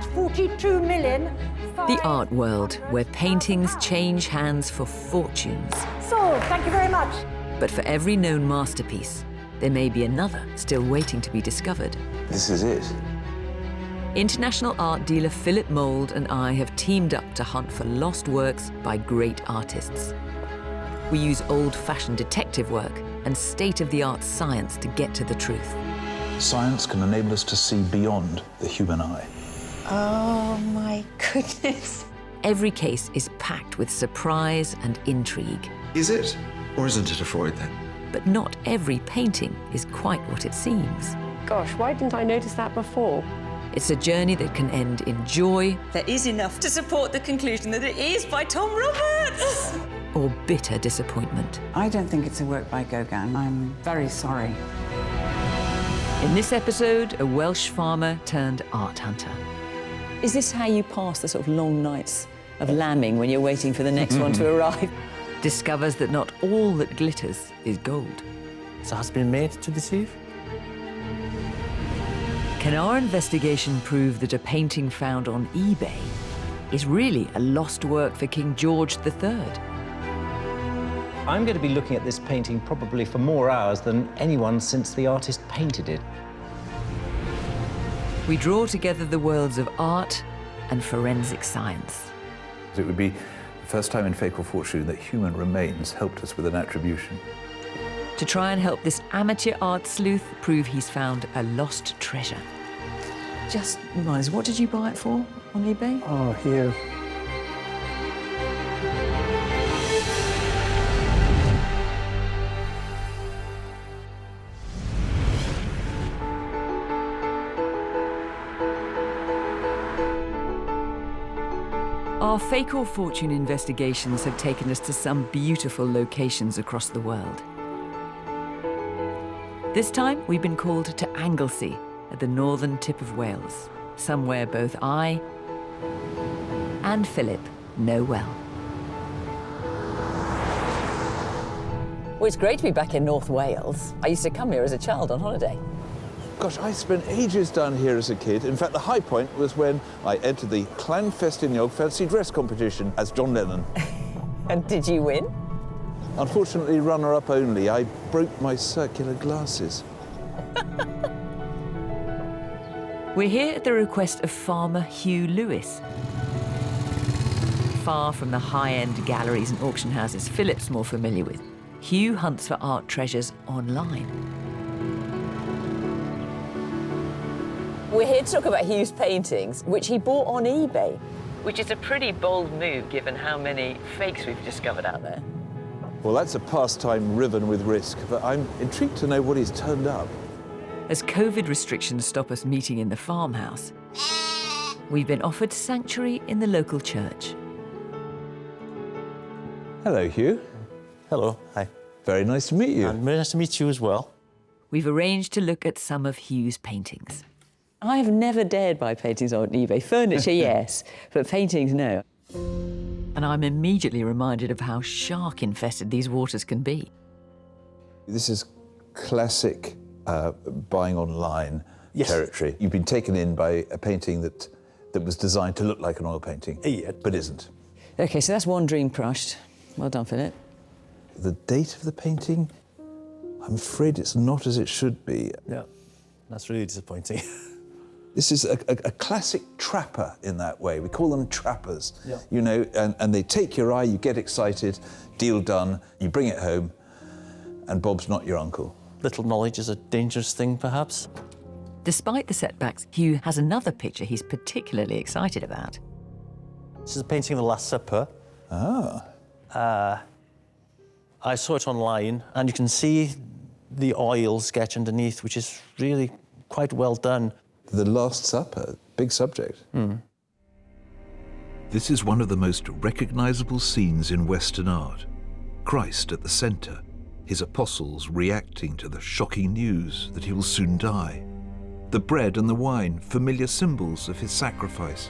at 42 million. The art world, where paintings change hands for fortunes. Sold, thank you very much. But for every known masterpiece, there may be another still waiting to be discovered. This is it. International art dealer Philip Mould and I have teamed up to hunt for lost works by great artists. We use old-fashioned detective work and state-of-the-art science to get to the truth. Science can enable us to see beyond the human eye. Oh, my goodness. Every case is packed with surprise and intrigue. Is it, or isn't it a Freud, then? But not every painting is quite what it seems. Gosh, why didn't I notice that before? It's a journey that can end in joy. There is enough to support the conclusion that it is by Tom Roberts. Or bitter disappointment. I don't think it's a work by Gauguin. I'm very sorry. In this episode, a Welsh farmer turned art hunter. Is this how you pass the sort of long nights of lambing when you're waiting for the next one to arrive? Discovers that not all that glitters is gold. So has it been made to deceive? Can our investigation prove that a painting found on eBay is really a lost work for King George III? I'm going to be looking at this painting probably for more hours than anyone since the artist painted it. We draw together the worlds of art and forensic science. It would be the first time in Fatal Fortune that human remains helped us with an attribution. To try and help this amateur art sleuth prove he's found a lost treasure. Just remind us, what did you buy it for on eBay? Oh, here. Our Fatal Fortune investigations have taken us to some beautiful locations across the world. This time, we've been called to Anglesey, at the northern tip of Wales, somewhere both I and Philip know well. Well, it's great to be back in North Wales. I used to come here as a child on holiday. Gosh, I spent ages down here as a kid. In fact, the high point was when I entered the Clanfestiniog fancy dress competition as John Lennon. And did you win? Unfortunately, runner-up only. I broke my circular glasses. We're here at the request of farmer Hugh Lewis. Far from the high-end galleries and auction houses Philip's more familiar with, Hugh hunts for art treasures online. We're here to talk about Hugh's paintings, which he bought on eBay. Which is a pretty bold move, given how many fakes we've discovered out there. Well, that's a pastime riven with risk, but I'm intrigued to know what he's turned up. As COVID restrictions stop us meeting in the farmhouse, we've been offered sanctuary in the local church. Hello, Hugh. Hello, hi. Very nice to meet you. And very nice to meet you as well. We've arranged to look at some of Hugh's paintings. I have never dared buy paintings on eBay. Furniture, yes, but paintings, no. And I'm immediately reminded of how shark-infested these waters can be. This is classic buying online territory. You've been taken in by a painting that was designed to look like an oil painting, but isn't. OK, so that's one dream crushed. Well done, Philip. The date of the painting, I'm afraid it's not as it should be. Yeah, that's really disappointing. This is a classic trapper in that way. We call them trappers, Yeah. you know, and they take your eye, you get excited, deal done, you bring it home, and Bob's not your uncle. Little knowledge is a dangerous thing, perhaps. Despite the setbacks, Hugh has another picture he's particularly excited about. This is a painting of the Last Supper. Ah. I saw it online, and you can see the oil sketch underneath, which is really quite well done. The Last Supper, big subject. This is one of the most recognizable scenes in Western art. Christ at the center, his apostles reacting to the shocking news that he will soon die. The bread and the wine, familiar symbols of his sacrifice.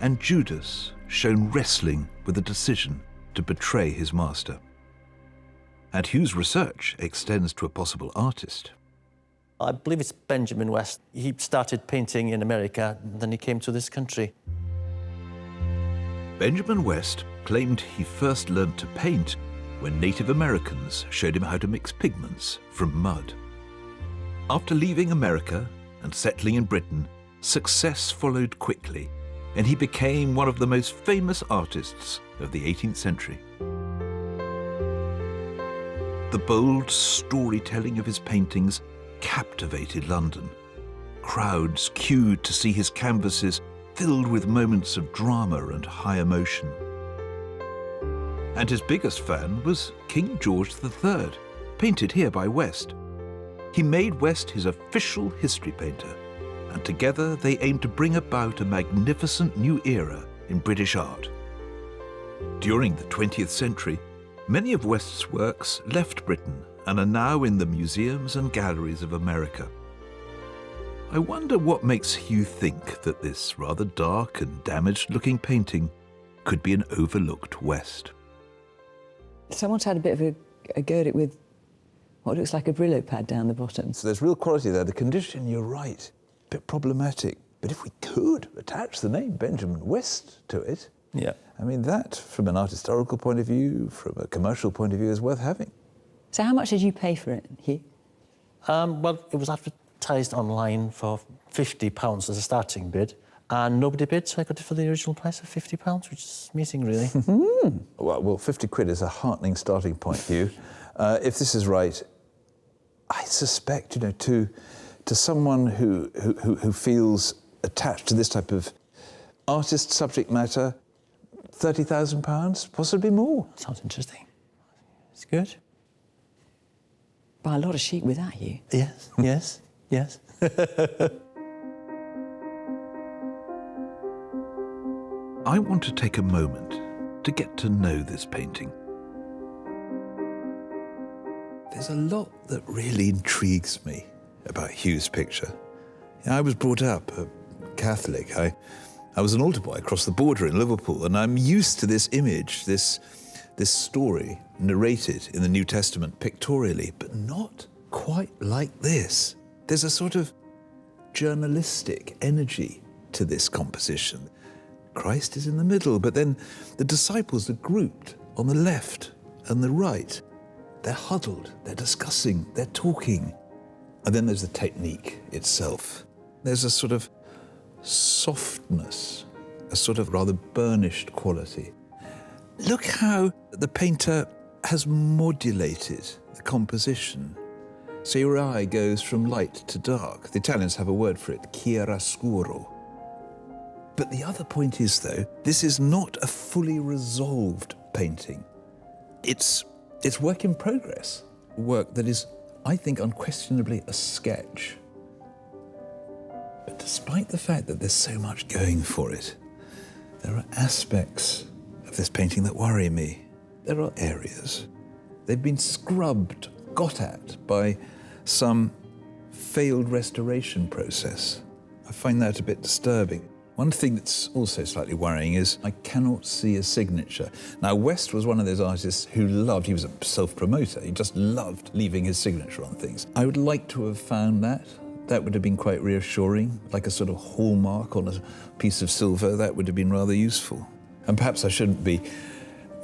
And Judas, shown wrestling with the decision to betray his master. And Hugh's research extends to a possible artist. I believe it's Benjamin West. He started painting in America, then he came to this country. Benjamin West claimed he first learned to paint when Native Americans showed him how to mix pigments from mud. After leaving America and settling in Britain, success followed quickly, and he became one of the most famous artists of the 18th century. The bold storytelling of his paintings captivated London. Crowds queued to see his canvases filled with moments of drama and high emotion. And his biggest fan was King George III, painted here by West. He made West his official history painter, and together they aimed to bring about a magnificent new era in British art. During the 20th century, many of West's works left Britain and are now in the museums and galleries of America. I wonder what makes you think that this rather dark and damaged-looking painting could be an overlooked West. Someone's had a bit of a go at it with what looks like a Brillo pad down the bottom. So there's real quality there. The condition, you're right, a bit problematic. But if we could attach the name Benjamin West to it, Yeah. I mean, that, from an art historical point of view, from a commercial point of view, is worth having. So how much did you pay for it, Hugh? Well, it was advertised online for £50 as a starting bid, and nobody bid, so I got it for the original price of £50, which is amazing, really. Well, 50 quid is a heartening starting point, Hugh. If this is right, I suspect, to someone who feels attached to this type of artist subject matter, £30,000, possibly more. Sounds interesting. It's good. Buy a lot of sheep with that, Hugh. Yes, yes, yes. I want to take a moment to get to know this painting. There's a lot that really intrigues me about Hugh's picture. I was brought up a Catholic. I was an altar boy across the border in Liverpool, and I'm used to this image, this story narrated in the New Testament pictorially, but not quite like this. There's a sort of journalistic energy to this composition. Christ is in the middle, but then the disciples are grouped on the left and the right. They're huddled, they're discussing, they're talking. And then there's the technique itself. There's a sort of softness, a sort of rather burnished quality. Look how the painter has modulated the composition. So your eye goes from light to dark. The Italians have a word for it, chiaroscuro. But the other point is, though, this is not a fully resolved painting. It's work in progress, work that is, I think, unquestionably a sketch. But despite the fact that there's so much going for it, there are aspects of this painting that worry me. There are areas. They've been scrubbed, got at by some failed restoration process. I find that a bit disturbing. One thing that's also slightly worrying is I cannot see a signature. Now, West was one of those artists who he was a self-promoter, he just loved leaving his signature on things. I would like to have found that. That would have been quite reassuring, like a sort of hallmark on a piece of silver. That would have been rather useful. And perhaps I shouldn't be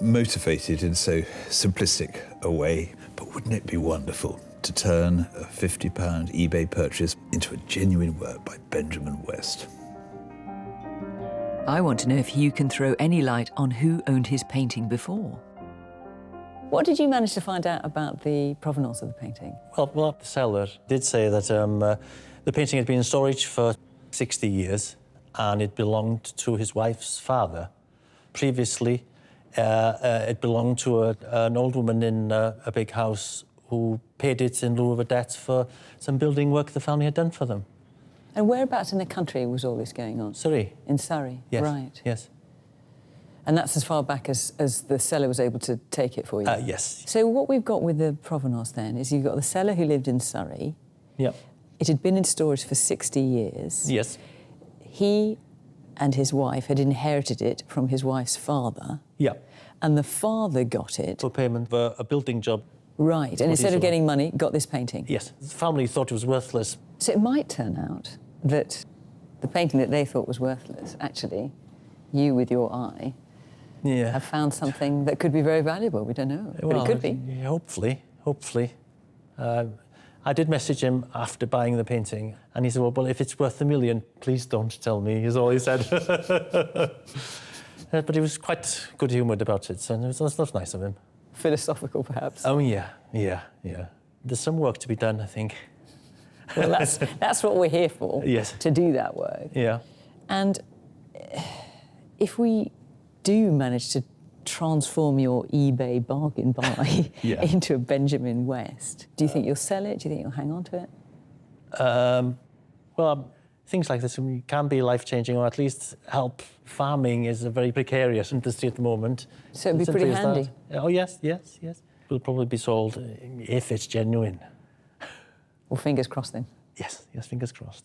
motivated in so simplistic a way, but wouldn't it be wonderful to turn a £50 eBay purchase into a genuine work by Benjamin West? I want to know if you can throw any light on who owned his painting before. What did you manage to find out about the provenance of the painting? Well, the seller did say that the painting had been in storage for 60 years and it belonged to his wife's father. Previously, it belonged to an old woman in a big house who paid it in lieu of a debt for some building work the family had done for them. And whereabouts in the country was all this going on? Surrey. In Surrey? Yes. Right. Yes. And that's as far back as the seller was able to take it for you? Yes. So what we've got with the provenance then is you've got the seller who lived in Surrey. Yep. It had been in storage for 60 years. Yes. He and his wife had inherited it from his wife's father. Yep. And the father got it. For payment for a building job Right, and instead of getting money, got this painting. Yes, the family thought it was worthless. So it might turn out that the painting that they thought was worthless, actually, you with your eye, have found something that could be very valuable. We don't know, but it could be. Yeah, hopefully. I did message him after buying the painting, and he said, well, if it's worth $1 million, please don't tell me, is all he said. But he was quite good-humoured about it, so it was nice of him. Philosophical, perhaps? Oh, yeah. There's some work to be done, I think. Well, that's what we're here for, yes. To do that work. Yeah. And if we do manage to transform your eBay bargain buy into a Benjamin West, do you think you'll sell it? Do you think you'll hang on to it? Well, things like this can be life-changing, or at least help. Farming is a very precarious industry at the moment. So it'd be pretty handy. Oh, yes. Will probably be sold if it's genuine. Well, fingers crossed then. Yes, fingers crossed.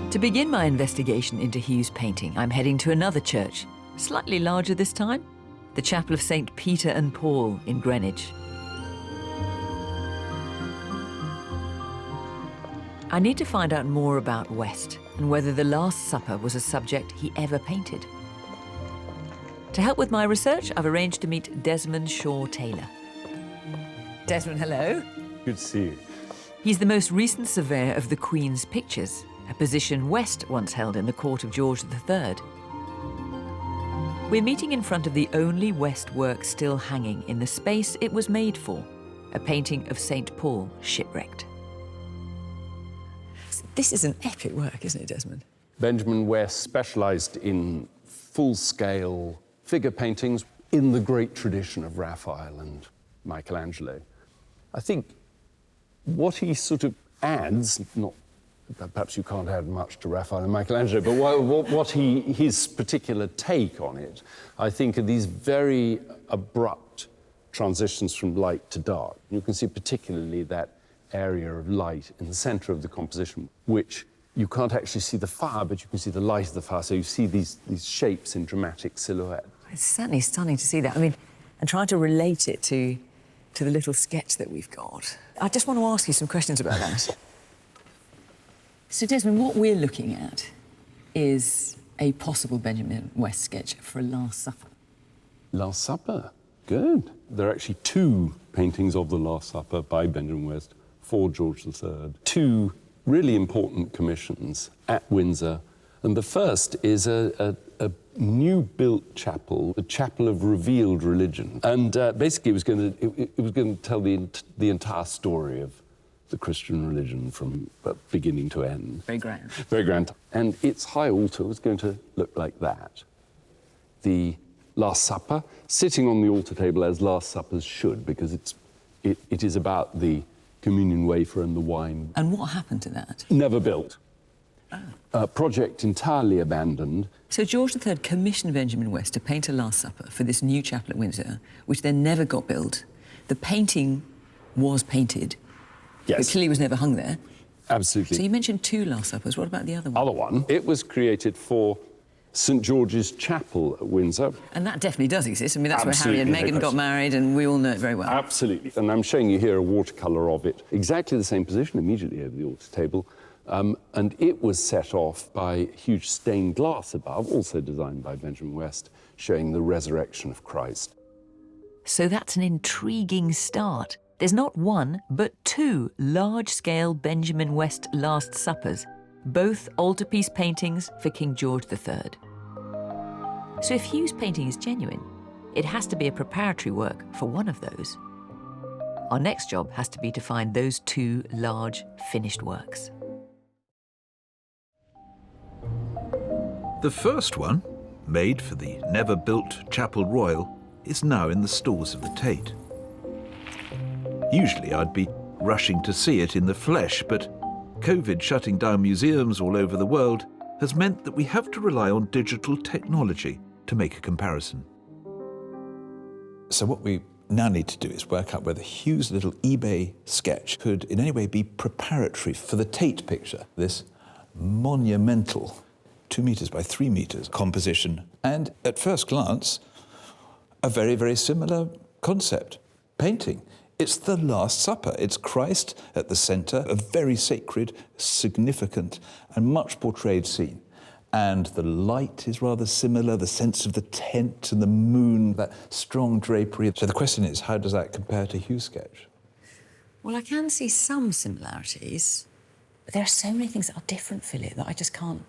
To begin my investigation into Hugh's painting, I'm heading to another church, slightly larger this time, the Chapel of St. Peter and Paul in Greenwich. I need to find out more about West and whether the Last Supper was a subject he ever painted. To help with my research, I've arranged to meet Desmond Shaw Taylor. Desmond, hello. Good to see you. He's the most recent surveyor of the Queen's pictures, a position West once held in the court of George III. We're meeting in front of the only West work still hanging in the space it was made for, a painting of St. Paul shipwrecked. This is an epic work, isn't it, Desmond? Benjamin West specialised in full-scale figure paintings in the great tradition of Raphael and Michelangelo. I think what he sort of adds, not perhaps you can't add much to Raphael and Michelangelo, but his particular take on it, I think, are these very abrupt transitions from light to dark. You can see particularly that area of light in the centre of the composition, which you can't actually see the fire, but you can see the light of the fire, so you see these shapes in dramatic silhouette. It's certainly stunning to see that. I mean, and trying to relate it to the little sketch that we've got. I just want to ask you some questions about that. So, Desmond, what we're looking at is a possible Benjamin West sketch for Last Supper. Last Supper, good. There are actually two paintings of the Last Supper by Benjamin West for George III. Two really important commissions at Windsor. And the first is a new-built chapel, a chapel of revealed religion. And basically it was going to tell the entire story of the Christian religion from beginning to end. Very grand. Very grand. And its high altar was going to look like that. The Last Supper, sitting on the altar table as Last Suppers should, because it is about the communion wafer and the wine. And what happened to that? Never built. Project entirely abandoned. So George III commissioned Benjamin West to paint a Last Supper for this new chapel at Windsor, which then never got built. The painting was painted, yes, but clearly was never hung there. Absolutely. So you mentioned two Last Suppers. What about the other one? Other one. It was created for St. George's Chapel at Windsor. And that definitely does exist. I mean, that's Absolutely, where Harry and Meghan got married, and we all know it very well. Absolutely. And I'm showing you here a watercolour of it, exactly the same position, immediately over the altar table. And it was set off by huge stained glass above, also designed by Benjamin West, showing the resurrection of Christ. So that's an intriguing start. There's not one, but two large-scale Benjamin West Last Suppers, both altarpiece paintings for King George III. So if Hugh's painting is genuine, it has to be a preparatory work for one of those. Our next job has to be to find those two large, finished works. The first one, made for the never-built Chapel Royal, is now in the stores of the Tate. Usually I'd be rushing to see it in the flesh, but COVID shutting down museums all over the world has meant that we have to rely on digital technology to make a comparison. So what we now need to do is work out whether Hugh's little eBay sketch could in any way be preparatory for the Tate picture, this monumental 2 metres by 3 metres composition. And at first glance, a very, very similar concept, painting. It's the Last Supper. It's Christ at the centre, a very sacred, significant, and much portrayed scene. And the light is rather similar, the sense of the tent and the moon, that strong drapery. So the question is, how does that compare to Hugh's sketch? Well, I can see some similarities, but there are so many things that are different, Philip, that I just can't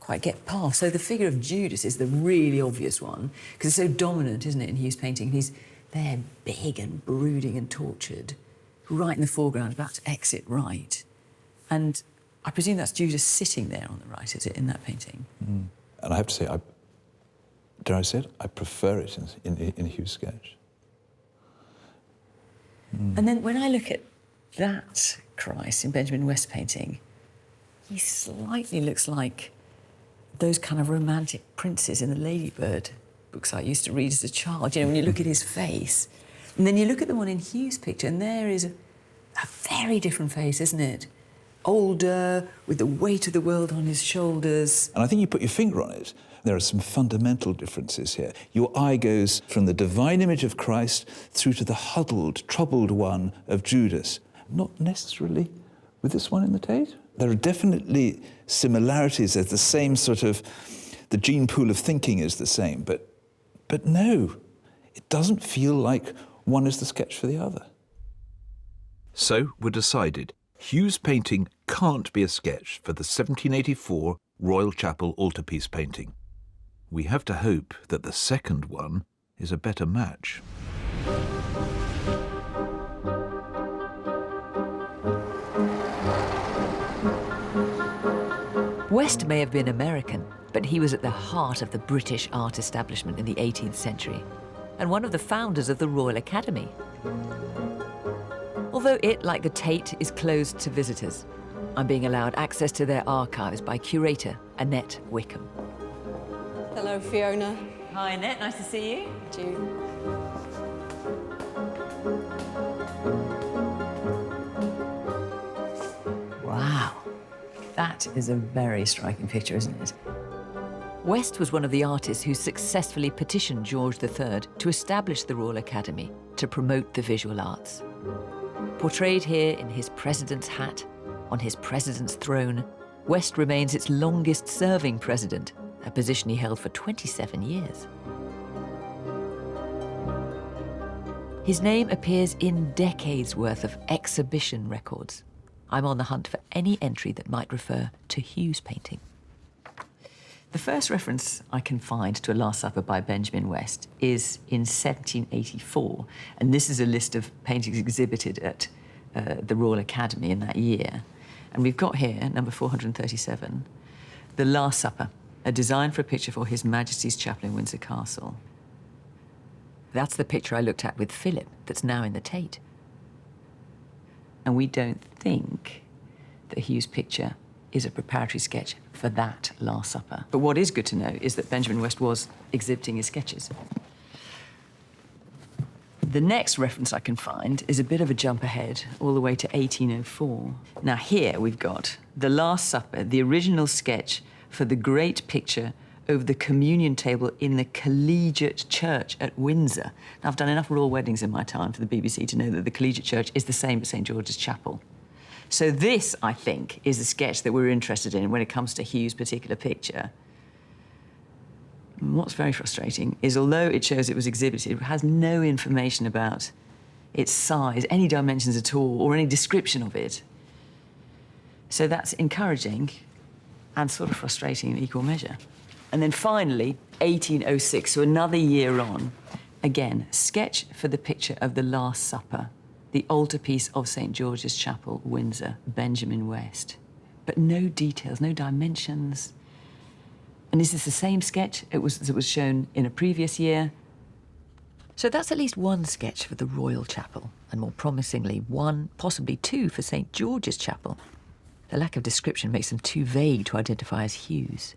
quite get past. So the figure of Judas is the really obvious one, because it's so dominant, isn't it, in Hugh's painting? He's there, big and brooding and tortured, right in the foreground, about to exit right. And I presume that's Judas sitting there on the right, is it, in that painting? Mm. And I have to say, dare I say it, I prefer it in Hugh's sketch. And then when I look at that Christ in Benjamin West's painting, he slightly looks like those kind of romantic princes in the Ladybird books I used to read as a child. You know, when you look at his face. And then you look at the one in Hugh's picture, and there is a very different face, isn't it? Older, with the weight of the world on his shoulders. And I think you put your finger on it. There are some fundamental differences here. Your eye goes from the divine image of Christ through to the huddled, troubled one of Judas. Not necessarily with this one in the Tate. There are definitely similarities. There's the same sort of, the gene pool of thinking is the same, but no, it doesn't feel like one is the sketch for the other. So we're decided. Hugh's painting can't be a sketch for the 1784 Royal Chapel altarpiece painting. We have to hope that the second one is a better match. West may have been American, but he was at the heart of the British art establishment in the 18th century, and one of the founders of the Royal Academy. Although it, like the Tate, is closed to visitors, I'm being allowed access to their archives by curator Annette Wickham. Hello, Fiona. Hi, Annette, nice to see you. Wow, that is a very striking picture, isn't it? West was one of the artists who successfully petitioned George III to establish the Royal Academy to promote the visual arts. Portrayed here in his president's hat, on his president's throne, West remains its longest-serving president, a position he held for 27 years. His name appears in decades' worth of exhibition records. I'm on the hunt for any entry that might refer to Hugh's painting. The first reference I can find to a Last Supper by Benjamin West is in 1784, and this is a list of paintings exhibited at the Royal Academy in that year. And we've got here, number 437, The Last Supper, a design for a picture for His Majesty's Chapel in Windsor Castle. That's the picture I looked at with Philip that's now in the Tate. And we don't think that Hugh's picture is a preparatory sketch for that Last Supper. But what is good to know is that Benjamin West was exhibiting his sketches. The next reference I can find is a bit of a jump ahead, all the way to 1804. Now here we've got The Last Supper, the original sketch for the great picture over the communion table in the Collegiate Church at Windsor. Now, I've done enough royal weddings in my time for the BBC to know that the Collegiate Church is the same as St. George's Chapel. So this, I think, is a sketch that we're interested in when it comes to Hugh's particular picture. And what's very frustrating is, although it shows it was exhibited, it has no information about its size, any dimensions at all, or any description of it. So that's encouraging and sort of frustrating in equal measure. And then finally, 1806, so another year on, again, sketch for the picture of the Last Supper, the altarpiece of St. George's Chapel, Windsor, Benjamin West. But no details, no dimensions. And is this the same sketch that was shown in a previous year? So that's at least one sketch for the Royal Chapel, and more promisingly, one, possibly two, for St. George's Chapel. The lack of description makes them too vague to identify as Hugh's.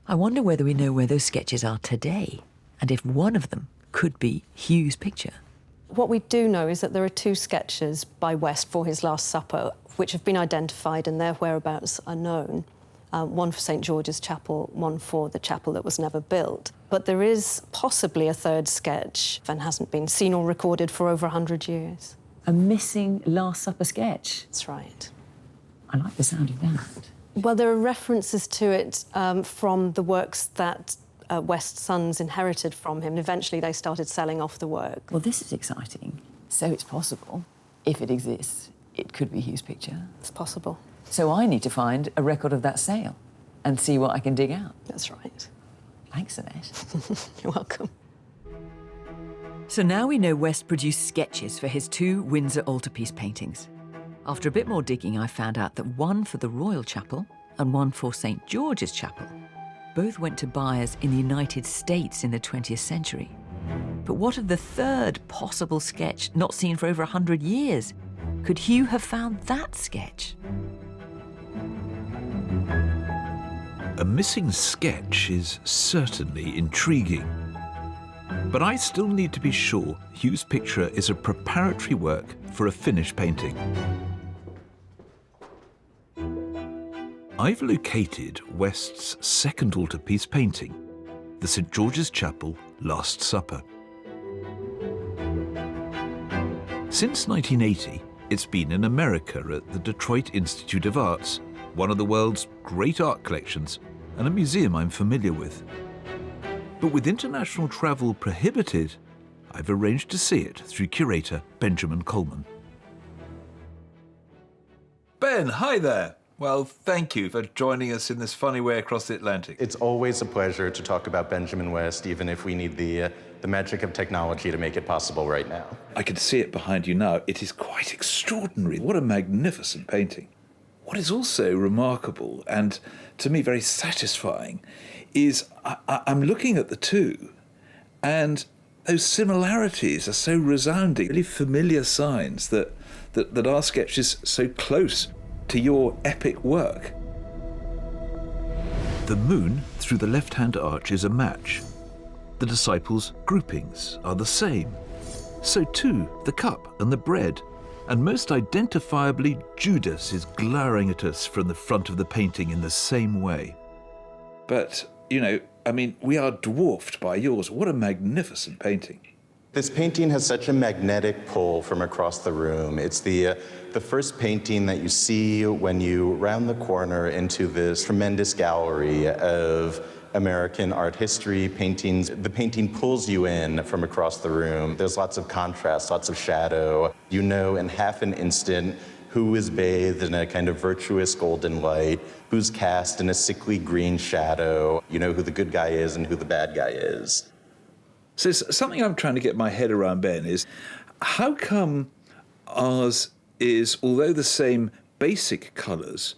I wonder whether we know where those sketches are today, and if one of them could be Hugh's picture. What we do know is that there are two sketches by West for his Last Supper. which have been identified and their whereabouts are known. One for St George's Chapel, one for the chapel that was never built. But there is possibly a third sketch and hasn't been seen or recorded for over 100 years. A missing Last Supper sketch? That's right. I like the sound of that. Well, there are references to it from the works that West's sons inherited from him. Eventually, they started selling off the work. Well, this is exciting. So it's possible, if it exists, it could be Hugh's picture. It's possible. So I need to find a record of that sale and see what I can dig out. That's right. Thanks, Annette. You're welcome. So now we know West produced sketches for his 2 Windsor altarpiece paintings. After a bit more digging, I found out that one for the Royal Chapel and one for St George's Chapel both went to buyers in the United States in the 20th century. But what of the third possible sketch not seen for over 100 years? Could Hugh have found that sketch? A missing sketch is certainly intriguing. But I still need to be sure Hugh's picture is a preparatory work for a finished painting. I've located West's second altarpiece painting, the St George's Chapel Last Supper. Since 1980, it's been in America at the Detroit Institute of Arts, one of the world's great art collections, and a museum I'm familiar with. But with international travel prohibited, I've arranged to see it through curator Benjamin Coleman. Ben, hi there. Well, thank you for joining us in this funny way across the Atlantic. It's always a pleasure to talk about Benjamin West, even if we need the magic of technology to make it possible right now. I can see it behind you now. It is quite extraordinary. What a magnificent painting. What is also remarkable, and to me very satisfying, is I'm looking at the two, and those similarities are so resounding, really familiar signs that our sketch is so close to your epic work. The moon through the left-hand arch is a match. The disciples' groupings are the same. So too the cup and the bread. And most identifiably, Judas is glowering at us from the front of the painting in the same way. But, you know, I mean, we are dwarfed by yours. What a magnificent painting. This painting has such a magnetic pull from across the room. It's the first painting that you see when you round the corner into this tremendous gallery of American art history paintings. The painting pulls you in from across the room. There's lots of contrast, lots of shadow. You know in half an instant who is bathed in a kind of virtuous golden light, who's cast in a sickly green shadow. You know who the good guy is and who the bad guy is. So something I'm trying to get my head around, Ben, is how come ours is, although the same basic colours,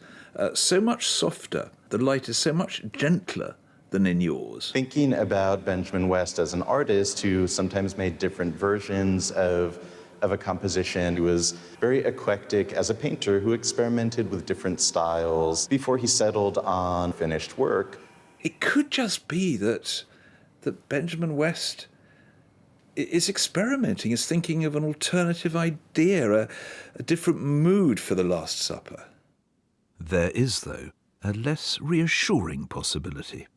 so much softer, the light is so much gentler than in yours? Thinking about Benjamin West as an artist who sometimes made different versions of a composition, he was very eclectic as a painter who experimented with different styles before he settled on finished work. It could just be that Benjamin West is experimenting, is thinking of an alternative idea, a different mood for the Last Supper. There is, though, a less reassuring possibility.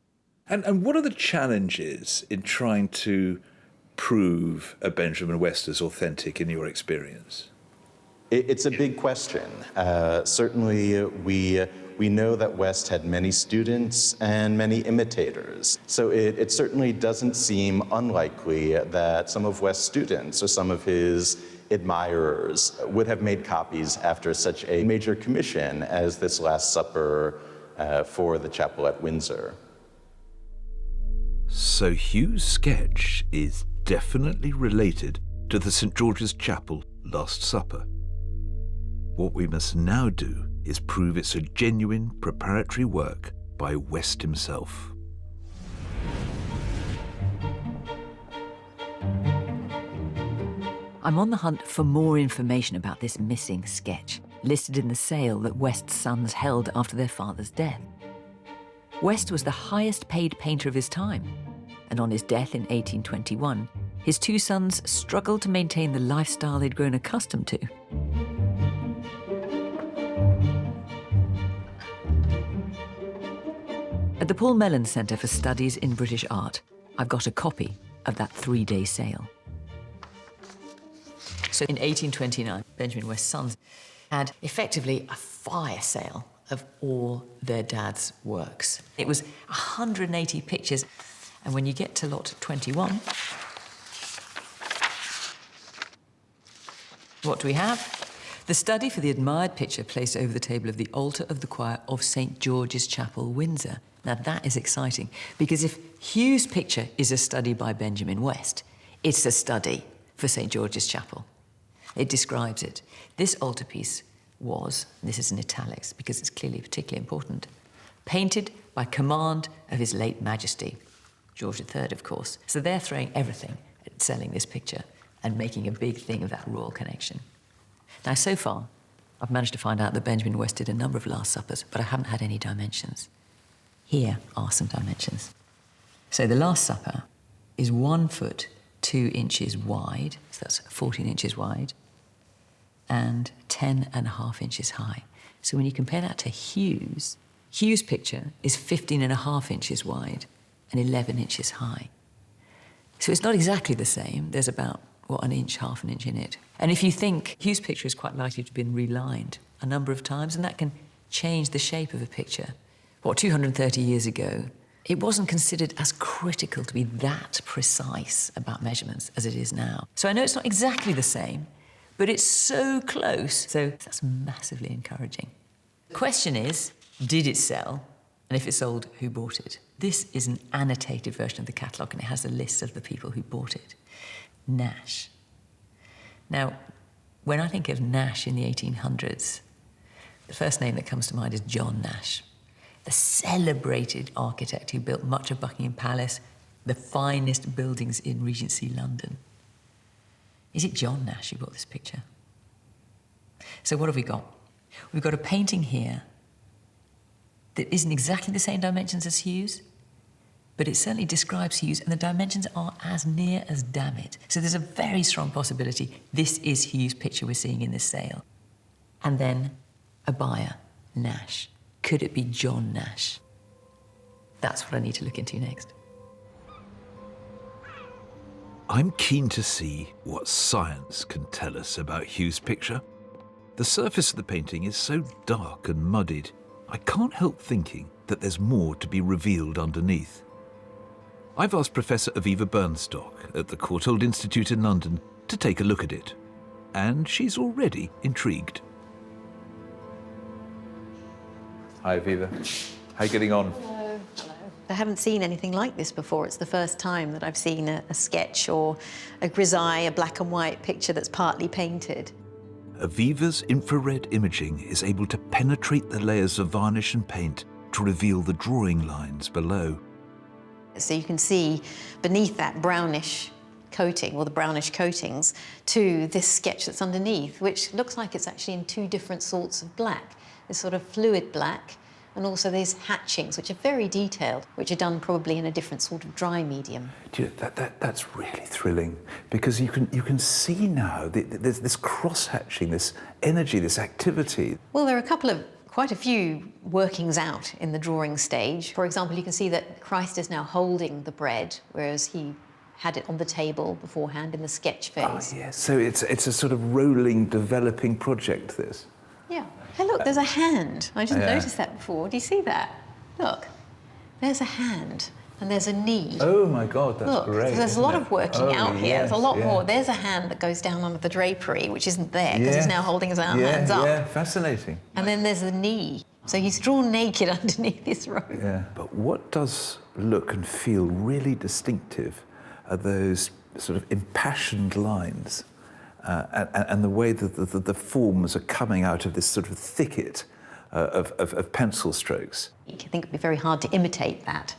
And what are the challenges in trying to prove a Benjamin West as authentic in your experience? It's a big question. Certainly, we know that West had many students and many imitators. So it certainly doesn't seem unlikely that some of West's students or some of his admirers would have made copies after such a major commission as this Last Supper for the chapel at Windsor. So Hugh's sketch is definitely related to the St George's Chapel Last Supper. What we must now do is prove it's a genuine preparatory work by West himself. I'm on the hunt for more information about this missing sketch, listed in the sale that West's sons held after their father's death. West was the highest paid painter of his time, and on his death in 1821, his 2 sons struggled to maintain the lifestyle they'd grown accustomed to. the Paul Mellon Centre for Studies in British Art, I've got a copy of that 3-day sale. So in 1829, Benjamin West's sons had effectively a fire sale of all their dad's works. It was 180 pictures, and when you get to lot 21, what do we have? The study for the admired picture placed over the table of the altar of the choir of St. George's Chapel, Windsor. Now that is exciting, because if Hugh's picture is a study by Benjamin West, it's a study for St. George's Chapel. It describes it. This altarpiece was, this is in italics because it's clearly particularly important, painted by command of His late Majesty, George III, of course. So they're throwing everything at selling this picture and making a big thing of that royal connection. Now, so far, I've managed to find out that Benjamin West did a number of Last Suppers, but I haven't had any dimensions. Here are some dimensions. So the Last Supper is 1 foot 2 inches wide, so that's 14 inches wide, and 10.5 inches high. So when you compare that to Hugh's picture is 15.5 inches wide and 11 inches high. So it's not exactly the same. There's about, what, an inch, half an inch in it. And if you think Hugh's picture is quite likely to have been relined a number of times, and that can change the shape of a picture. What, 230 years ago, it wasn't considered as critical to be that precise about measurements as it is now. So I know it's not exactly the same, but it's so close. So that's massively encouraging. The question is, did it sell? And if it sold, who bought it? This is an annotated version of the catalogue, and it has a list of the people who bought it. Nash. Now, when I think of Nash in the 1800s, the first name that comes to mind is John Nash, the celebrated architect who built much of Buckingham Palace, the finest buildings in Regency London. Is it John Nash who bought this picture? So what have we got? We've got a painting here that isn't exactly the same dimensions as Hugh's, but it certainly describes Hugh's, and the dimensions are as near as damn it. So there's a very strong possibility this is Hugh's picture we're seeing in this sale. And then a buyer, Nash. Could it be John Nash? That's what I need to look into next. I'm keen to see what science can tell us about Hugh's picture. The surface of the painting is so dark and muddied, I can't help thinking that there's more to be revealed underneath. I've asked Professor Aviva Bernstock at the Courtauld Institute in London to take a look at it, and she's already intrigued. Hi, Aviva. How are you getting on? Hello. I haven't seen anything like this before. It's the first time that I've seen a sketch or a grisaille, a black and white picture that's partly painted. Aviva's infrared imaging is able to penetrate the layers of varnish and paint to reveal the drawing lines below. So you can see beneath that brownish coating, or the brownish coatings, to this sketch that's underneath, which looks like it's actually in 2 different sorts of black. This sort of fluid black, and also these hatchings, which are very detailed, which are done probably in a different sort of dry medium. That's really thrilling, because you can see now there's this cross-hatching, this energy, this activity. Well, there are quite a few workings out in the drawing stage. For example, you can see that Christ is now holding the bread, whereas he had it on the table beforehand in the sketch phase. Oh, yes. So it's a sort of rolling, developing project, this. Yeah. Hey, look, there's a hand. I didn't notice that before. Do you see that? Look, there's a hand and there's a knee. Oh, my God, that's great. So there's a lot of working out here. Yes, there's a lot more. There's a hand that goes down under the drapery, which isn't there because he's now holding his hands up. Yeah, fascinating. And then there's the knee. So he's drawn naked underneath this robe. Yeah, but what does look and feel really distinctive are those sort of impassioned lines. And the way that the forms are coming out of this sort of thicket of pencil strokes. I think it'd be very hard to imitate that.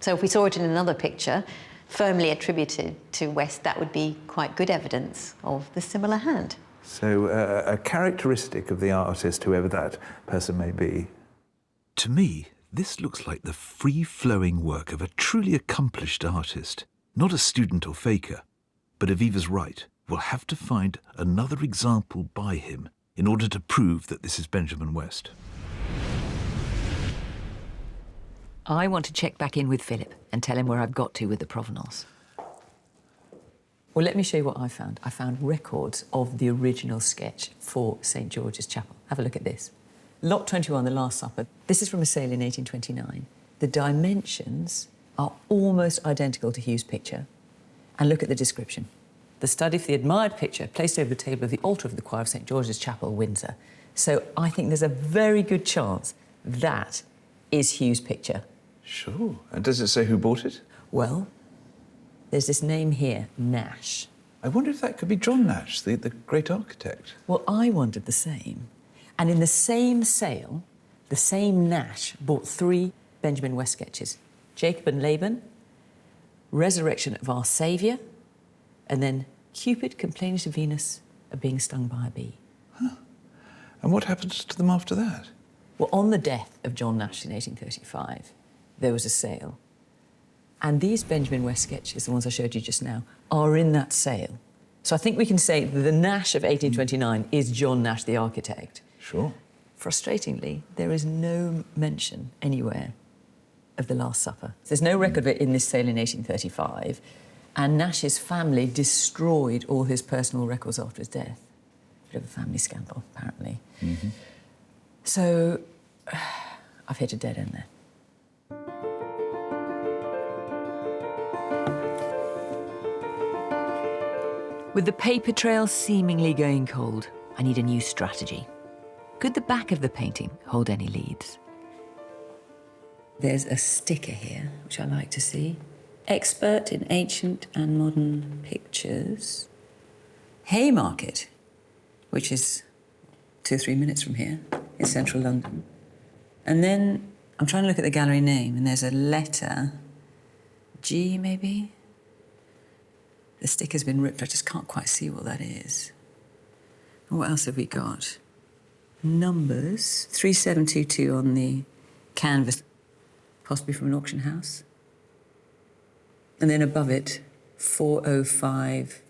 So if we saw it in another picture, firmly attributed to West, that would be quite good evidence of the similar hand. So a characteristic of the artist, whoever that person may be. To me, this looks like the free-flowing work of a truly accomplished artist, not a student or faker. But Aviva's right. We'll have to find another example by him in order to prove that this is Benjamin West. I want to check back in with Philip and tell him where I've got to with the provenance. Well, let me show you what I found. I found records of the original sketch for St George's Chapel. Have a look at this. Lot 21, The Last Supper. This is from a sale in 1829. The dimensions are almost identical to Hugh's picture. And look at the description. The study for the admired picture placed over the table of the altar of the choir of St George's Chapel, Windsor. So I think there's a very good chance that is Hugh's picture. Sure. And does it say who bought it? Well, there's this name here, Nash. I wonder if that could be John Nash, the great architect. Well, I wondered the same. And in the same sale, the same Nash bought 3 Benjamin West sketches. Jacob and Laban, Resurrection of Our Saviour, and then Cupid complaining to Venus of being stung by a bee. Huh. And what happened to them after that? Well, on the death of John Nash in 1835, there was a sale. And these Benjamin West sketches, the ones I showed you just now, are in that sale. So I think we can say that the Nash of 1829 is John Nash, the architect. Sure. Frustratingly, there is no mention anywhere of the Last Supper. There's no record of it in this sale in 1835, and Nash's family destroyed all his personal records after his death. Bit of a family scandal, apparently. Mm-hmm. So I've hit a dead end there. With the paper trail seemingly going cold, I need a new strategy. Could the back of the painting hold any leads? There's a sticker here, which I like to see. Expert in ancient and modern pictures. Haymarket, which is 2 or 3 minutes from here, in central London. And then I'm trying to look at the gallery name, and there's a letter, G maybe? The sticker's been ripped, I just can't quite see what that is. And what else have we got? Numbers, 3722 on the canvas, possibly from an auction house. And then above it, 405,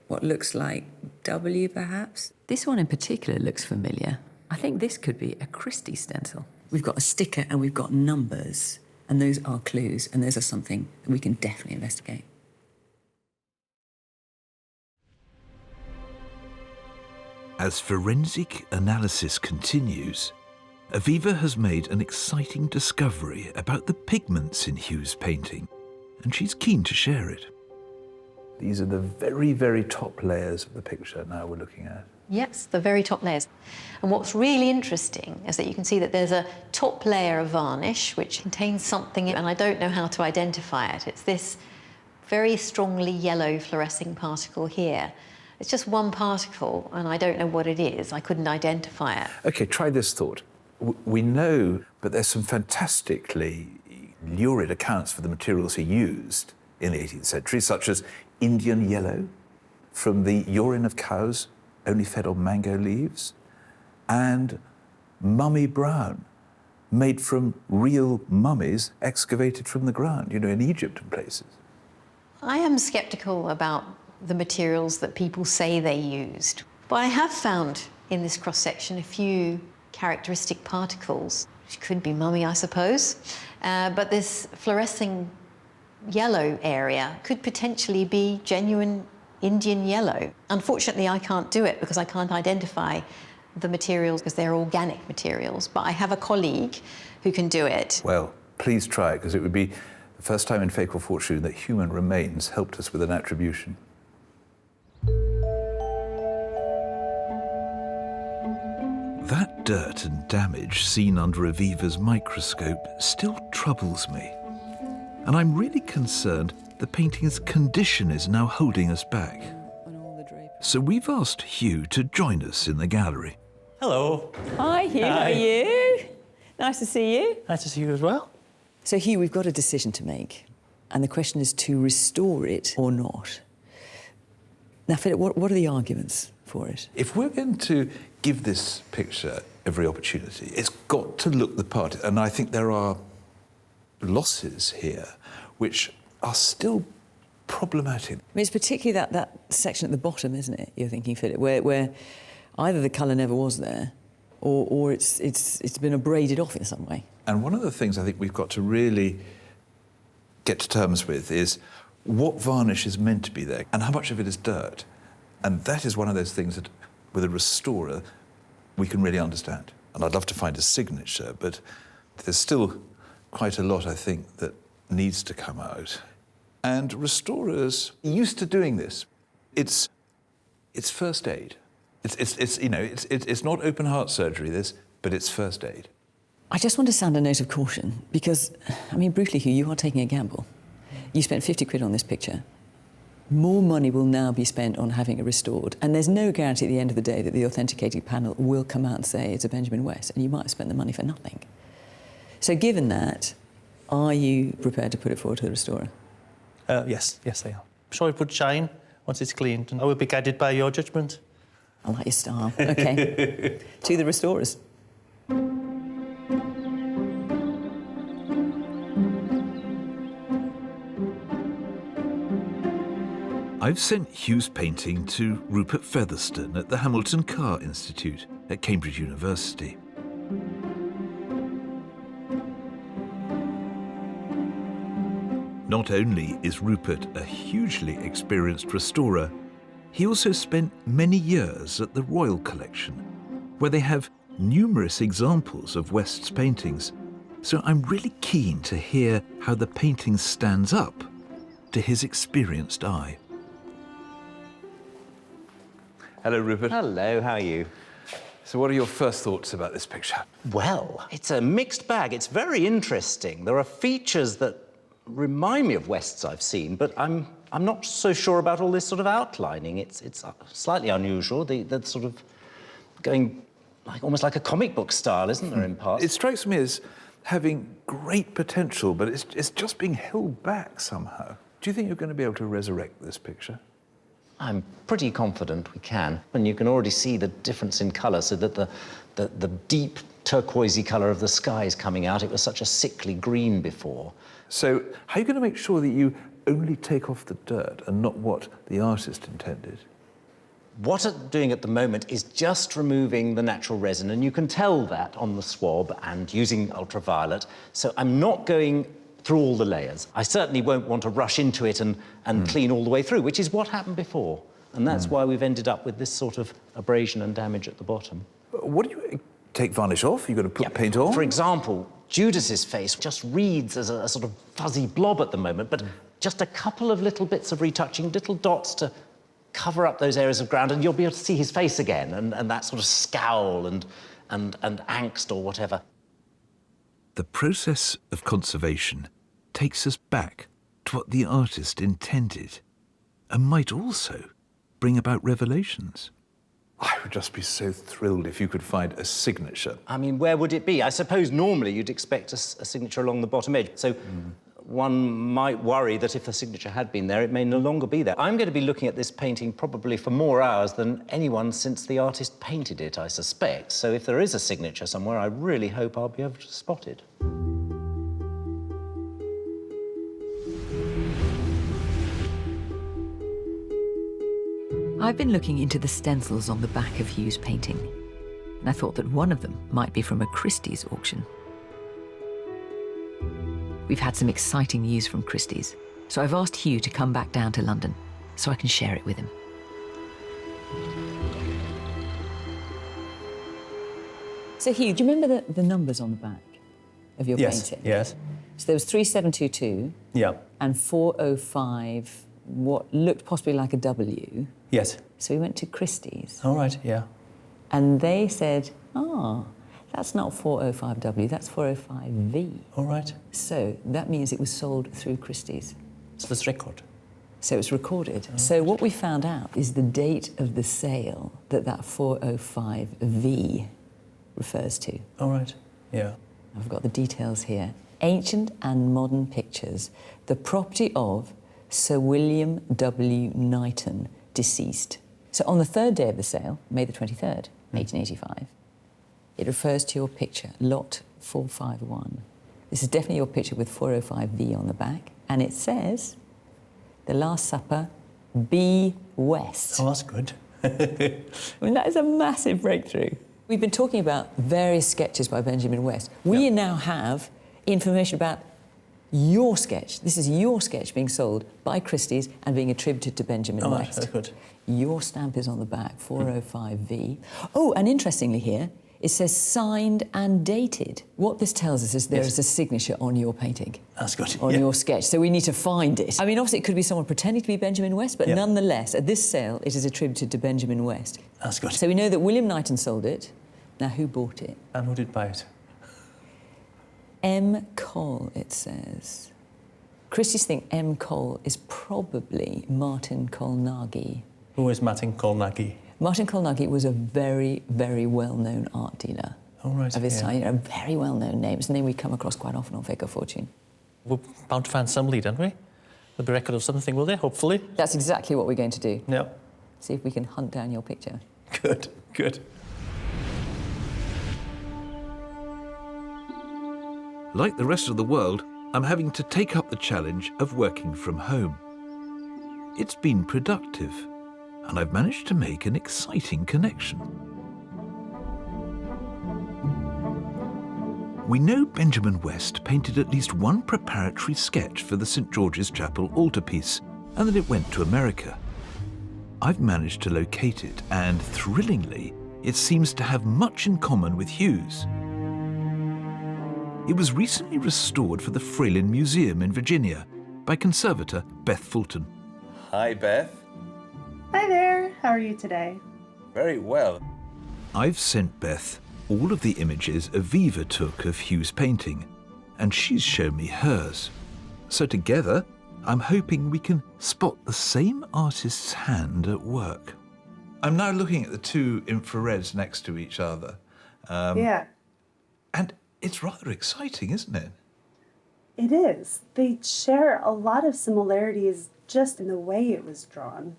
what looks like W perhaps? This one in particular looks familiar. I think this could be a Christie stencil. We've got a sticker and we've got numbers, and those are clues, and those are something that we can definitely investigate. As forensic analysis continues, Aviva has made an exciting discovery about the pigments in Hugh's painting, and she's keen to share it. These are the very, very top layers of the picture now we're looking at. Yes, the very top layers. And what's really interesting is that you can see that there's a top layer of varnish which contains something, and I don't know how to identify it. It's this very strongly yellow fluorescing particle here. It's just one particle, and I don't know what it is. I couldn't identify it. OK, try this thought. We know, but there's some fantastically lurid accounts for the materials he used in the 18th century, such as Indian yellow from the urine of cows only fed on mango leaves, and mummy brown, made from real mummies excavated from the ground, you know, in Egypt and places. I am sceptical about the materials that people say they used. But I have found in this cross-section a few characteristic particles, which could be mummy, I suppose. But this fluorescing yellow area could potentially be genuine Indian yellow. Unfortunately, I can't do it because I can't identify the materials because they're organic materials. But I have a colleague who can do it. Well, please try it, because it would be the first time in Fake or Fortune that human remains helped us with an attribution. That dirt and damage seen under Aviva's microscope still troubles me. And I'm really concerned the painting's condition is now holding us back. So we've asked Hugh to join us in the gallery. Hello. Hi, Hugh. Hi. How are you? Nice to see you. Nice to see you as well. So, Hugh, we've got a decision to make, and the question is to restore it or not. Now, Philip, what are the arguments for it? If we're going to give this picture every opportunity, it's got to look the part. And I think there are losses here which are still problematic. I mean, it's particularly that section at the bottom, isn't it, you're thinking, Philip, where either the colour never was there or it's been abraded off in some way. And one of the things I think we've got to really get to terms with is what varnish is meant to be there and how much of it is dirt. And that is one of those things that, with a restorer, we can really understand. And I'd love to find a signature, but there's still quite a lot, I think, that needs to come out. And restorers are used to doing this. It's first aid. It's not open heart surgery, this, but it's first aid. I just want to sound a note of caution because, I mean, brutally, Hugh, you are taking a gamble. You spent 50 quid on this picture. More money will now be spent on having it restored, and there's no guarantee at the end of the day that the authenticating panel will come out and say it's a Benjamin West, and you might have spent the money for nothing. So given that, are you prepared to put it forward to the restorer? Yes, I am. I'm sure it would shine once it's cleaned, and I will be guided by your judgment. I like your style. OK. To the restorers. I've sent Hugh's painting to Rupert Featherstone at the Hamilton Carr Institute at Cambridge University. Not only is Rupert a hugely experienced restorer, he also spent many years at the Royal Collection, where they have numerous examples of West's paintings. So I'm really keen to hear how the painting stands up to his experienced eye. Hello, Rupert. Hello, how are you? So what are your first thoughts about this picture? Well, it's a mixed bag. It's very interesting. There are features that remind me of Wests I've seen, but I'm not so sure about all this sort of outlining. It's slightly unusual, the sort of going almost like a comic book style, isn't there, in parts? It strikes me as having great potential, but it's just being held back somehow. Do you think you're going to be able to resurrect this picture? I'm pretty confident we can. And you can already see the difference in colour, so that the deep turquoisey colour of the sky is coming out. It was such a sickly green before. So how are you going to make sure that you only take off the dirt and not what the artist intended? What I'm doing at the moment is just removing the natural resin, and you can tell that on the swab and using ultraviolet. So I'm not going through all the layers. I certainly won't want to rush into it and clean all the way through, which is what happened before. And that's why we've ended up with this sort of abrasion and damage at the bottom. What do you take varnish off? You've got to put paint on? For example, Judas's face just reads as a sort of fuzzy blob at the moment, but just a couple of little bits of retouching, little dots to cover up those areas of ground, and you'll be able to see his face again, and that sort of scowl and angst or whatever. The process of conservation takes us back to what the artist intended and might also bring about revelations. I would just be so thrilled if you could find a signature. I mean, where would it be? I suppose normally you'd expect a signature along the bottom edge. So one might worry that if a signature had been there, it may no longer be there. I'm going to be looking at this painting probably for more hours than anyone since the artist painted it, I suspect. So if there is a signature somewhere, I really hope I'll be able to spot it. I've been looking into the stencils on the back of Hugh's painting, and I thought that one of them might be from a Christie's auction. We've had some exciting news from Christie's, so I've asked Hugh to come back down to London so I can share it with him. So, Hugh, do you remember the numbers on the back of your painting? Yes. So there was 3722 and 405, what looked possibly like a W. Yes. So we went to Christie's. All right, yeah. And they said, that's not 405W, that's 405V. All right. So that means it was sold through Christie's. So it's record. So it's recorded. So what we found out is the date of the sale that 405V refers to. All right, yeah. I've got the details here. Ancient and Modern Pictures, the property of Sir William W. Knighton, deceased. So on the third day of the sale, May the 23rd, 1885, it refers to your picture, lot 451. This is definitely your picture with 405V on the back, and it says, The Last Supper, B. West. Oh, that's good. I mean, that is a massive breakthrough. We've been talking about various sketches by Benjamin West. We now have information about your sketch. This is your sketch being sold by Christie's and being attributed to Benjamin West. Very good. Your stamp is on the back, 405V. Oh, and interestingly here, it says signed and dated. What this tells us is there is a signature on your painting. That's good. On your sketch, so we need to find it. I mean, obviously it could be someone pretending to be Benjamin West, but nonetheless, at this sale, it is attributed to Benjamin West. That's good. So we know that William Knighton sold it. Now, who bought it? And who did buy it? M. Cole, it says. Christie's think M. Cole is probably Martin Colnaghi. Who is Martin Colnaghi? Martin Colnaghi was a very, very well-known art dealer of his time. You know, a very well-known name. It's a name we come across quite often on Fake or Fortune. We're bound to find some lead, aren't we? There'll be a record of something, will there, hopefully? That's exactly what we're going to do. Yeah. See if we can hunt down your picture. Good, good. Like the rest of the world, I'm having to take up the challenge of working from home. It's been productive, and I've managed to make an exciting connection. We know Benjamin West painted at least one preparatory sketch for the St. George's Chapel altarpiece, and that it went to America. I've managed to locate it, and thrillingly, it seems to have much in common with Hughes. It was recently restored for the Fralin Museum in Virginia by conservator Beth Fulton. Hi, Beth. Hi there. How are you today? Very well. I've sent Beth all of the images Aviva took of Hughes' painting, and she's shown me hers. So together, I'm hoping we can spot the same artist's hand at work. I'm now looking at the two infrareds next to each other. Yeah. And it's rather exciting, isn't it? It is. They share a lot of similarities just in the way it was drawn.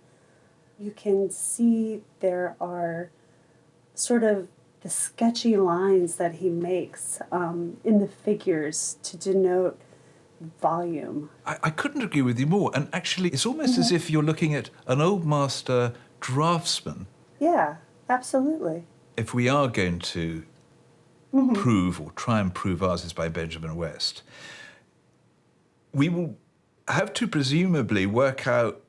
You can see there are sort of the sketchy lines that he makes in the figures to denote volume. I couldn't agree with you more. And actually, it's almost as if you're looking at an old master draftsman. Yeah, absolutely. If we are going to prove or try and prove ours is by Benjamin West, we will have to presumably work out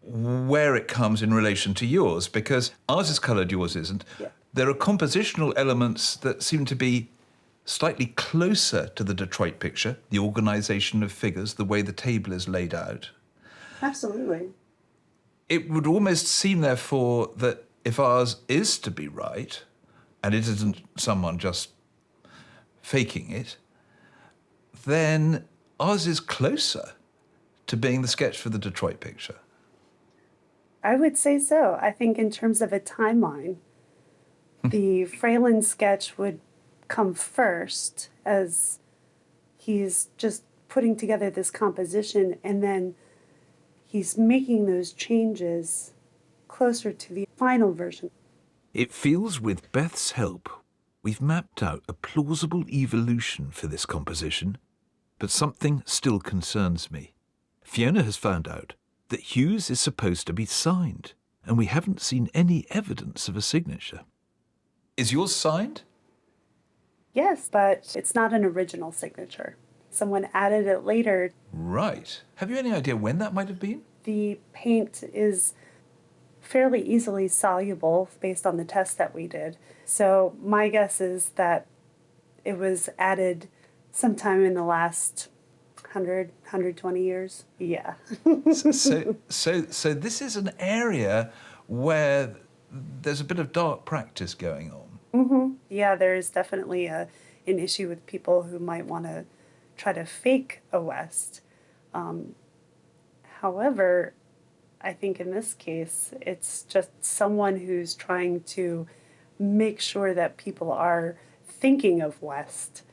where it comes in relation to yours, because ours is coloured, yours isn't. Yeah. There are compositional elements that seem to be slightly closer to the Detroit picture, the organisation of figures, the way the table is laid out. Absolutely. It would almost seem, therefore, that if ours is to be right, and it isn't someone just faking it, then ours is closer to being the sketch for the Detroit picture. I would say so. I think in terms of a timeline, the Fralin sketch would come first, as he's just putting together this composition, and then he's making those changes closer to the final version. It feels with Beth's help, we've mapped out a plausible evolution for this composition, but something still concerns me. Fiona has found out that Hughes is supposed to be signed, and we haven't seen any evidence of a signature. Is yours signed? Yes, but it's not an original signature. Someone added it later. Right. Have you any idea when that might have been? The paint is fairly easily soluble based on the test that we did. So my guess is that it was added sometime in the last 120 years. Yeah. so this is an area where there's a bit of dark practice going on. Mm-hmm. Yeah, there's definitely an issue with people who might want to try to fake a West. However, I think in this case, it's just someone who's trying to make sure that people are thinking of West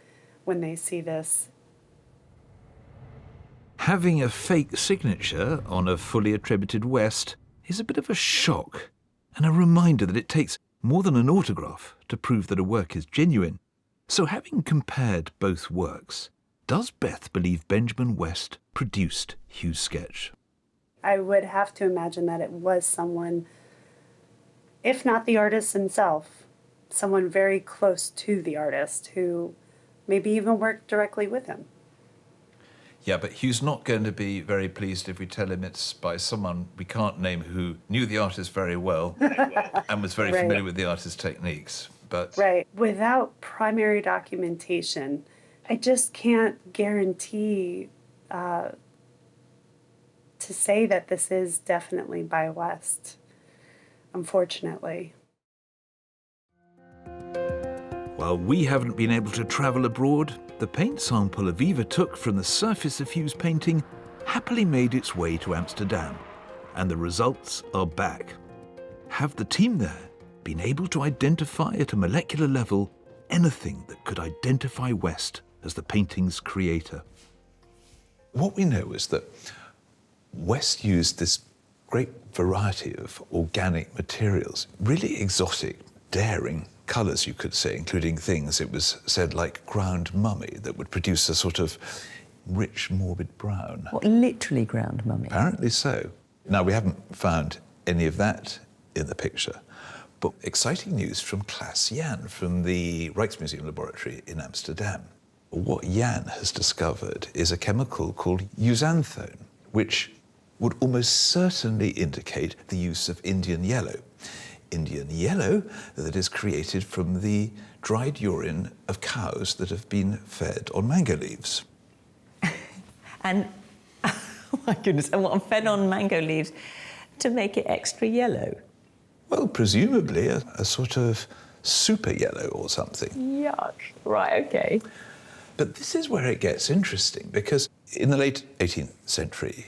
when they see this. Having a fake signature on a fully attributed West is a bit of a shock, and a reminder that it takes more than an autograph to prove that a work is genuine. So having compared both works, does Beth believe Benjamin West produced Hughes' sketch? I would have to imagine that it was someone, if not the artist himself, someone very close to the artist who maybe even worked directly with him. Yeah, but Hugh's not going to be very pleased if we tell him it's by someone we can't name who knew the artist very well and was very familiar with the artist's techniques. But right. Without primary documentation, I just can't guarantee to say that this is definitely by West, unfortunately. while we haven't been able to travel abroad, the paint sample Aviva took from the surface of Hugh's painting happily made its way to Amsterdam, and the results are back. Have the team there been able to identify at a molecular level anything that could identify West as the painting's creator? What we know is that West used this great variety of organic materials, really exotic, daring colours, you could say, including things, it was said, like ground mummy, that would produce a sort of rich, morbid brown. What, literally ground mummy? Apparently so. Now, we haven't found any of that in the picture, but exciting news from Klaas Jan from the Rijksmuseum Laboratory in Amsterdam. What Jan has discovered is a chemical called euxanthone, which would almost certainly indicate the use of Indian yellow. Indian yellow that is created from the dried urine of cows that have been fed on mango leaves. And, oh my goodness, and what, fed on mango leaves to make it extra yellow? Well, presumably a sort of super yellow or something. Yuck. Right, OK. But this is where it gets interesting, because in the late 18th century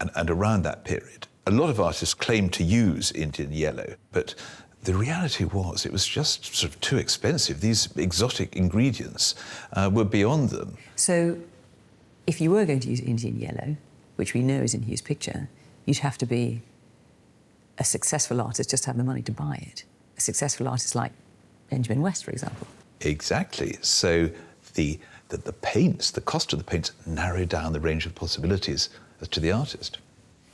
and around that period, a lot of artists claimed to use Indian yellow, but the reality was it was just sort of too expensive. These exotic ingredients were beyond them. So if you were going to use Indian yellow, which we know is in Hugh's picture, you'd have to be a successful artist just to have the money to buy it. A successful artist like Benjamin West, for example. Exactly. So the paints, the cost of the paints, narrowed down the range of possibilities as to the artist.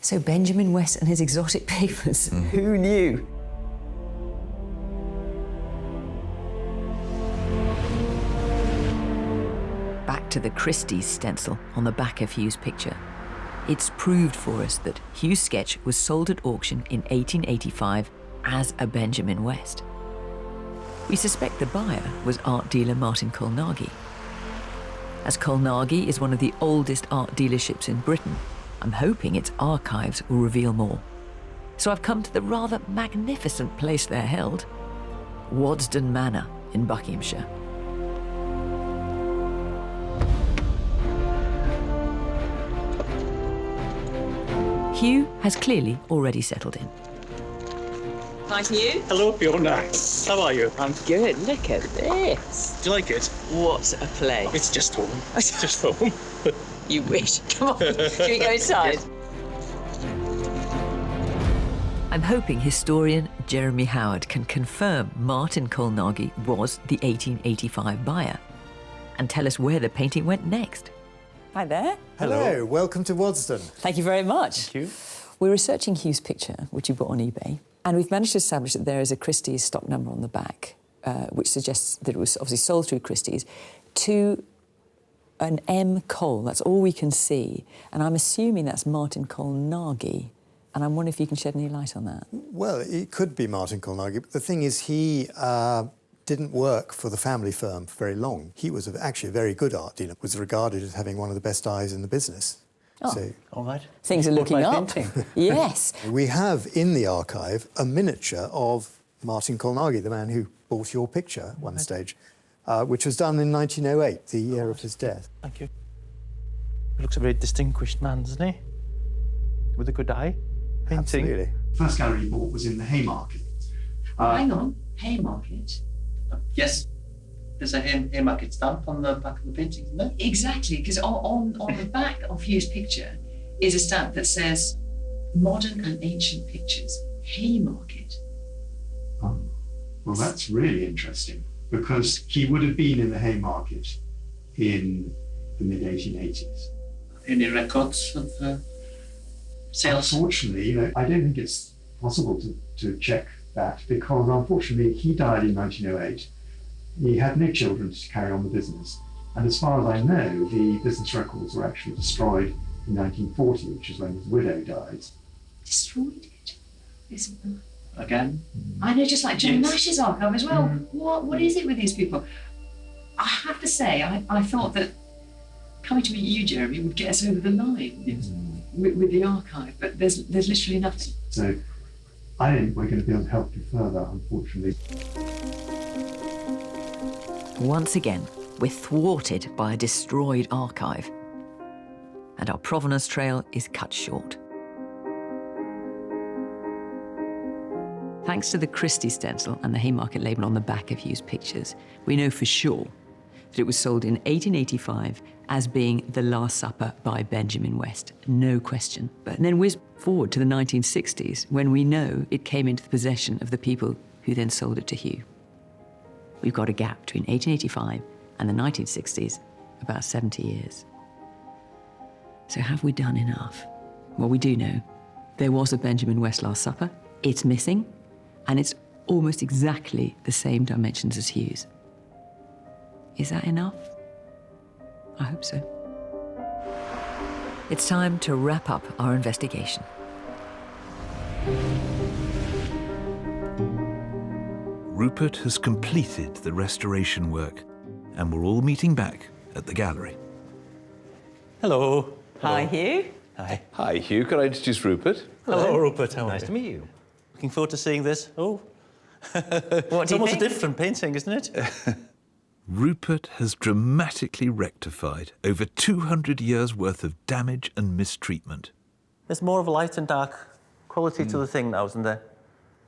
So Benjamin West and his exotic pigments, who knew? Back to the Christie's stencil on the back of Hugh's picture. It's proved for us that Hugh's sketch was sold at auction in 1885 as a Benjamin West. We suspect the buyer was art dealer Martin Kolnaghi. As Kolnaghi is one of the oldest art dealerships in Britain, I'm hoping its archives will reveal more. So I've come to the rather magnificent place they're held, Waddesdon Manor in Buckinghamshire. Hugh has clearly already settled in. Nice Hugh. Hello, Fiona. How are you? I'm good. Look at this. Do you like it? What a place. It's just home. It's just home. You wish. Come on. Should we go inside? I'm hoping historian Jeremy Howard can confirm Martin Kolnaghi was the 1885 buyer and tell us where the painting went next. Hi there. Hello. Welcome to Waddesdon. Thank you very much. Thank you. We're researching Hugh's picture, which you bought on eBay, and we've managed to establish that there is a Christie's stock number on the back, which suggests that it was obviously sold through Christie's to an M. Cole. That's all we can see, and I'm assuming that's Martin Kolnaghi, and I'm wondering if you can shed any light on that. Well, it could be Martin Kolnaghi, but the thing is he didn't work for the family firm for very long. He was actually a very good art dealer, was regarded as having one of the best eyes in the business. Oh, so, all right. Things are looking up. Yes. We have in the archive a miniature of Martin Kolnaghi, the man who bought your picture at one stage, which was done in 1908, the year of his death. Thank you. He looks a very distinguished man, doesn't he? With a good eye. Painting. Absolutely. The first gallery you bought was in the Haymarket. Hang on. Haymarket? Yes. There's a Haymarket stamp on the back of the painting, isn't there? Exactly, because on the back of Hugh's picture is a stamp that says Modern and Ancient Pictures, Haymarket. Oh, well, that's really interesting, because he would have been in the Haymarket in the mid-1880s. Any records of sales? Unfortunately, I don't think it's possible to check that because unfortunately he died in 1908. He had no children to carry on the business. And as far as I know, the business records were actually destroyed in 1940, which is when his widow died. Destroyed it? Again? I know, just like John Nash's archive as well. What is it with these people? I have to say, I thought that coming to meet you, Jeremy, would get us over the line with the archive, but there's literally nothing. So I think we're going to be able to help you further, unfortunately. Once again, we're thwarted by a destroyed archive, and our provenance trail is cut short. Thanks to the Christie stencil and the Haymarket label on the back of Hugh's pictures, we know for sure that it was sold in 1885 as being The Last Supper by Benjamin West, no question. But then whiz forward to the 1960s, when we know it came into the possession of the people who then sold it to Hugh. We've got a gap between 1885 and the 1960s, about 70 years. So have we done enough? Well, we do know there was a Benjamin West Last Supper, it's missing, and it's almost exactly the same dimensions as Hugh's. Is that enough? I hope so. It's time to wrap up our investigation. Rupert has completed the restoration work, and we're all meeting back at the gallery. Hello. Hi, Hugh. Hi. Hi, Hugh. Could I introduce Rupert? Hello, Rupert. How are Nice you? to meet you. Looking forward to seeing this. Oh. What It's do you almost think? a different painting, isn't it? Rupert has dramatically rectified over 200 years' worth of damage and mistreatment. There's more of a light and dark quality to the thing now, isn't there?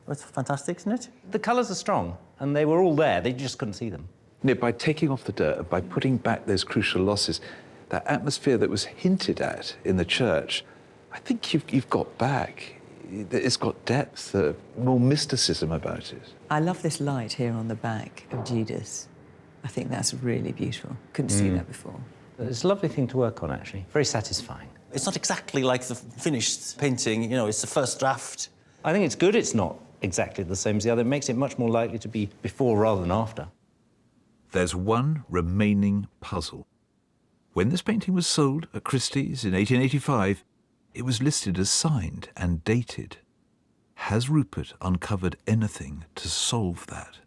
It's fantastic, isn't it? The colours are strong, and they were all there. They just couldn't see them. By taking off the dirt, by putting back those crucial losses, that atmosphere that was hinted at in the church, I think you've got back. It's got depth, more mysticism about it. I love this light here on the back of Judas. I think that's really beautiful. Couldn't see that before. It's a lovely thing to work on, actually. Very satisfying. It's not exactly like the finished painting, you know, it's the first draft. I think it's good it's not exactly the same as the other. It makes it much more likely to be before rather than after. There's one remaining puzzle. When this painting was sold at Christie's in 1885, it was listed as signed and dated. Has Rupert uncovered anything to solve that?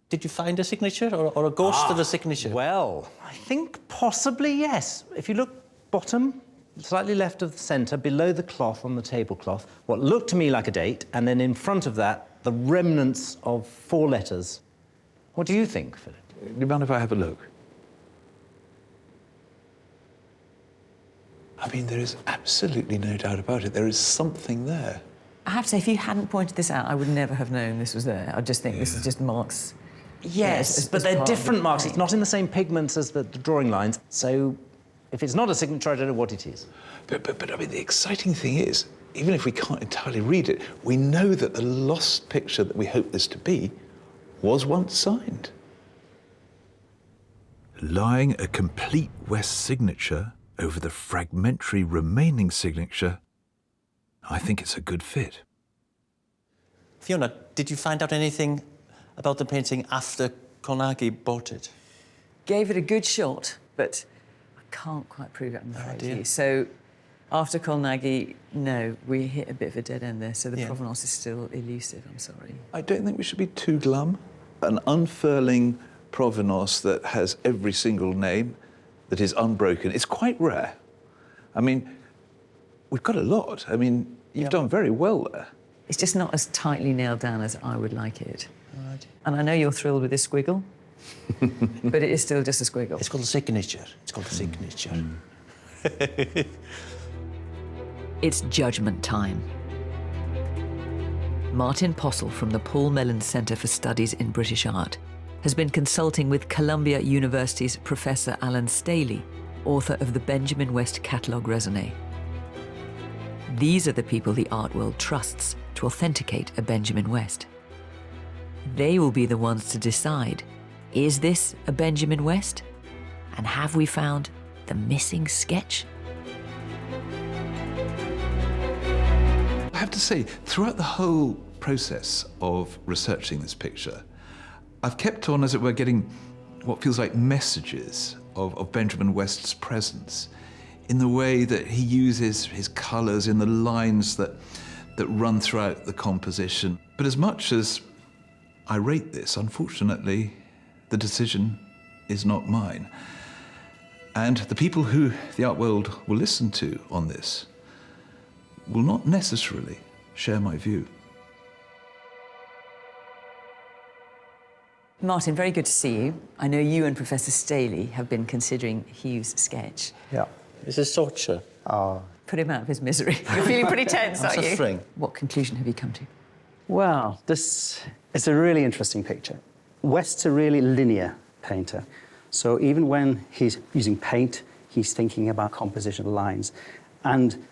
Did you find a signature or a ghost of a signature? Well, I think possibly yes. If you look bottom, slightly left of the centre, below the cloth on the tablecloth, what looked to me like a date, and then in front of that, the remnants of 4 letters. What do you think, Philip? Do you mind if I have a look? I mean, there is absolutely no doubt about it. There is something there. I have to say, if you hadn't pointed this out, I would never have known this was there. I just think this is just marks. Yes, but they're different marks. It's not in the same pigments as the drawing lines. So if it's not a signature, I don't know what it is. But I mean, the exciting thing is, even if we can't entirely read it, we know that the lost picture that we hope this to be was once signed. Lying a complete West signature over the fragmentary remaining signature, I think it's a good fit. Fiona, did you find out anything about the painting after Carnegie bought it? Gave it a good shot, but I can't quite prove it, I'm afraid. dear. So after Carnegie, no, we hit a bit of a dead end there, so the provenance is still elusive, I'm sorry. I don't think we should be too glum. An unfurling provenance that has every single name, that is unbroken, it's quite rare. I mean, we've got a lot. I mean, you've done very well there. It's just not as tightly nailed down as I would like it. Right. And I know you're thrilled with this squiggle, but it is still just a squiggle. It's called a signature. It's called a signature. It's judgment time. Martin Postle from the Paul Mellon Centre for Studies in British Art has been consulting with Columbia University's Professor Alan Staley, author of the Benjamin West Catalogue Raisonné. These are the people the art world trusts to authenticate a Benjamin West. They will be the ones to decide, is this a Benjamin West? And have we found the missing sketch? I have to say, throughout the whole process of researching this picture, I've kept on, as it were, getting what feels like messages of Benjamin West's presence in the way that he uses his colours, in the lines that run throughout the composition. But as much as I rate this, unfortunately, the decision is not mine. And the people who the art world will listen to on this will not necessarily share my view. Martin, very good to see you. I know you and Professor Staley have been considering Hugh's sketch. Yeah. This is torture. Put him out of his misery. You're feeling pretty tense, aren't you? suffering. What conclusion have you come to? Well, this is a really interesting picture. West's a really linear painter. So even when he's using paint, he's thinking about compositional lines. And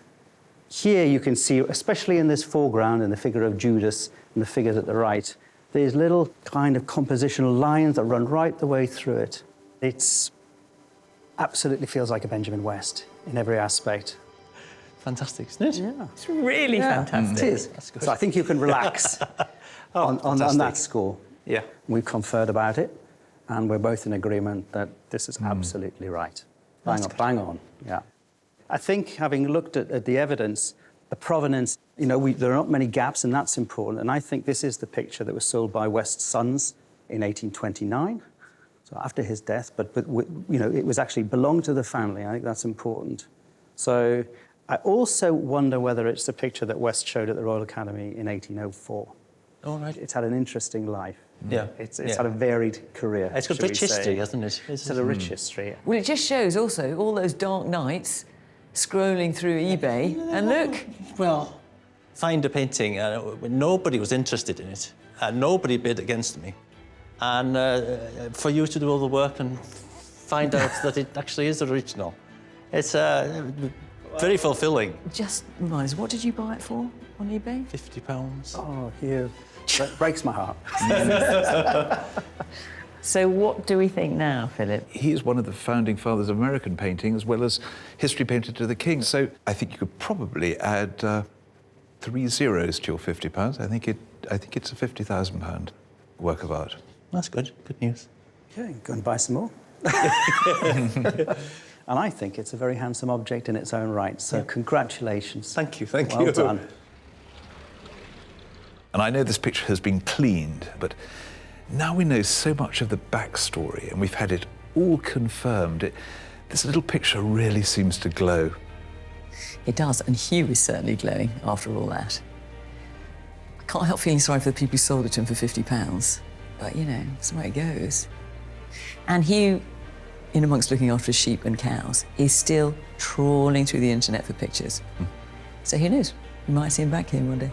here you can see, especially in this foreground, in the figure of Judas and the figures at the right, there's little kind of compositional lines that run right the way through it. It's absolutely feels like a Benjamin West in every aspect. Fantastic, isn't it? Yeah. It's really fantastic. It is. That's good. So I think you can relax on that score. Yeah. We've conferred about it, and we're both in agreement that this is absolutely right. Bang on, yeah. I think, having looked at the evidence, the provenance, you know, there are not many gaps, and that's important. And I think this is the picture that was sold by West's sons in 1829, so after his death. But you know, it was actually belonged to the family. I think that's important. So I also wonder whether it's the picture that West showed at the Royal Academy in 1804. All right. It's had an interesting life. Yeah. It's had a varied career. It's got rich history, hasn't it? It's had a rich history. Well, it just shows also all those dark nights scrolling through eBay, and look. Well, find a painting, nobody was interested in it, nobody bid against me. And for you to do all the work and find out that it actually is original, it's very fulfilling. Just remind us, what did you buy it for on eBay? £50. Oh, Hugh, that breaks my heart. So what do we think now, Philip? He is one of the founding fathers of American painting, as well as history painter to the king. So I think you could probably add 3 zeros to your £50. I think it's a £50,000 work of art. That's good. Good news. Okay, go and buy some more. And I think it's a very handsome object in its own right. So congratulations. Thank you. Thank you. Well done. And I know this picture has been cleaned, but now we know so much of the backstory, and we've had it all confirmed. This little picture really seems to glow. It does, and Hugh is certainly glowing after all that. I can't help feeling sorry for the people who sold it to him for £50, but, you know, that's the way it goes. And Hugh, in amongst looking after his sheep and cows, is still trawling through the internet for pictures. So who knows? We might see him back here one day.